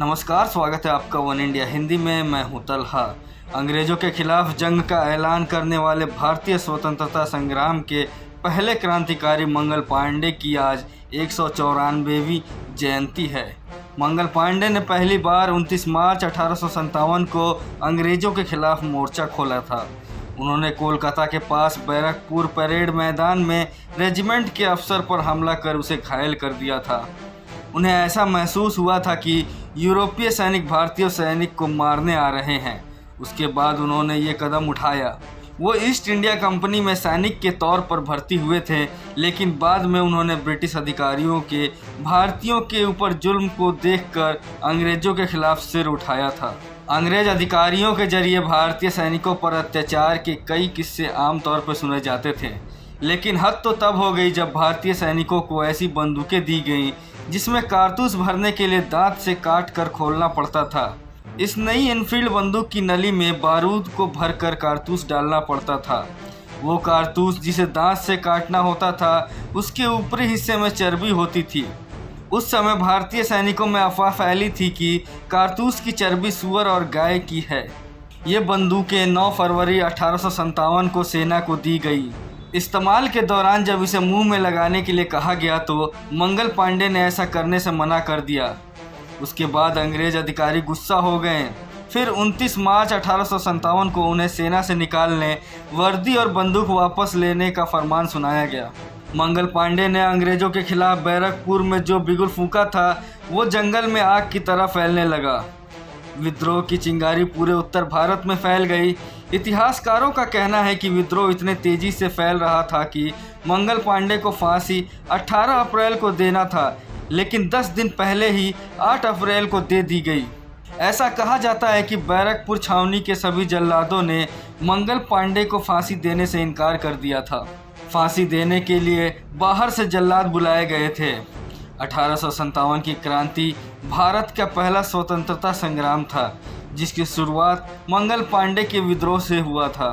नमस्कार, स्वागत है आपका वन इंडिया हिंदी में। मैं हूं तलहा। अंग्रेज़ों के खिलाफ जंग का ऐलान करने वाले भारतीय स्वतंत्रता संग्राम के पहले क्रांतिकारी मंगल पांडे की आज 194वीं जयंती है। मंगल पांडे ने पहली बार 29 मार्च 1857 को अंग्रेज़ों के खिलाफ मोर्चा खोला था। उन्होंने कोलकाता के पास बैरकपुर परेड मैदान में रेजिमेंट के अफसर पर हमला कर उसे घायल कर दिया था। उन्हें ऐसा महसूस हुआ था कि यूरोपीय सैनिक भारतीय सैनिक को मारने आ रहे हैं। उसके बाद उन्होंने ये कदम उठाया। वो ईस्ट इंडिया कंपनी में सैनिक के तौर पर भर्ती हुए थे, लेकिन बाद में उन्होंने ब्रिटिश अधिकारियों के भारतीयों के ऊपर जुल्म को देखकर अंग्रेज़ों के खिलाफ सिर उठाया था। अंग्रेज़ अधिकारियों के जरिए भारतीय सैनिकों पर अत्याचार के कई किस्से आमतौर पर सुने जाते थे, लेकिन हद तो तब हो गई जब भारतीय सैनिकों को ऐसी बंदूकें दी गईं जिसमें कारतूस भरने के लिए दांत से काट कर खोलना पड़ता था। इस नई एनफील्ड बंदूक की नली में बारूद को भरकर कारतूस डालना पड़ता था। वो कारतूस जिसे दांत से काटना होता था, उसके ऊपरी हिस्से में चर्बी होती थी। उस समय भारतीय सैनिकों में अफवाह फैली थी कि कारतूस की चर्बी सूअर और गाय की है। ये बंदूकें 9 फरवरी 1857 को सेना को दी गई। इस्तेमाल के दौरान जब इसे मुंह में लगाने के लिए कहा गया तो मंगल पांडे ने ऐसा करने से मना कर दिया। उसके बाद अंग्रेज अधिकारी गुस्सा हो गए। फिर 29 मार्च 1857 को उन्हें सेना से निकालने, वर्दी और बंदूक वापस लेने का फरमान सुनाया गया। मंगल पांडे ने अंग्रेज़ों के खिलाफ बैरकपुर में जो बिगुल फूंका था, वो जंगल में आग की तरह फैलने लगा। विद्रोह की चिंगारी पूरे उत्तर भारत में फैल गई। इतिहासकारों का कहना है कि विद्रोह इतने तेजी से फैल रहा था कि मंगल पांडे को फांसी 18 अप्रैल को देना था, लेकिन 10 दिन पहले ही 8 अप्रैल को दे दी गई। ऐसा कहा जाता है कि बैरकपुर छावनी के सभी जल्लादों ने मंगल पांडे को फांसी देने से इनकार कर दिया था। फांसी देने के लिए बाहर से जल्लाद बुलाए गए थे। 1857 की क्रांति भारत का पहला स्वतंत्रता संग्राम था, जिसकी शुरुआत मंगल पांडे के विद्रोह से हुआ था।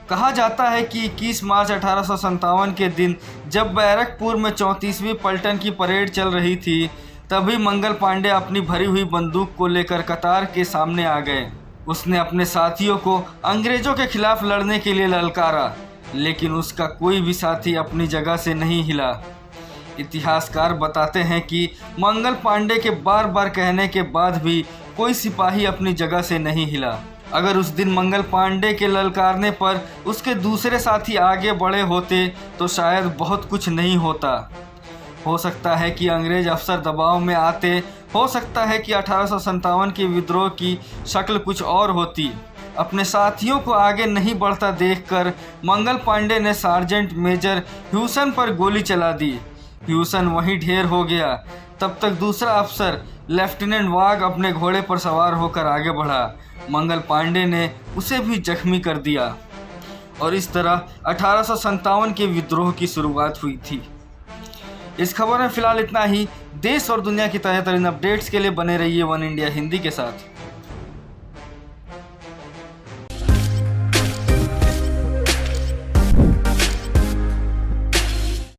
कहा जाता है कि 21 मार्च 1857 के दिन जब बैरकपुर में 34वीं पलटन की परेड चल रही थी, तभी मंगल पांडे अपनी भरी हुई बंदूक को लेकर कतार के सामने आ गए। उसने अपने साथियों को अंग्रेज़ों के खिलाफ लड़ने के लिए ललकारा, लेकिन उसका कोई भी साथी अपनी जगह से नहीं हिला। इतिहासकार बताते हैं कि मंगल पांडे के बार बार कहने के बाद भी कोई सिपाही अपनी जगह से नहीं हिला। अगर उस दिन मंगल पांडे के ललकारने पर उसके दूसरे साथी आगे बढ़े होते तो शायद बहुत कुछ नहीं होता। हो सकता है कि अंग्रेज अफसर दबाव में आते, हो सकता है कि 1857 के विद्रोह की शक्ल कुछ और होती। अपने साथियों को आगे नहीं बढ़ता देखकर मंगल पांडे ने सार्जेंट मेजर ह्यूसन पर गोली चला दी। ह्यूसन वहीं ढेर हो गया। तब तक दूसरा अफसर लेफ्टिनेंट वाघ अपने घोड़े पर सवार होकर आगे बढ़ा। मंगल पांडे ने उसे भी जख्मी कर दिया और इस तरह 1857 के विद्रोह की शुरुआत हुई थी। इस खबर में फिलहाल इतना ही। देश और दुनिया की ताज़ा तरीन अपडेट्स के लिए बने रहिए वन इंडिया हिंदी के साथ।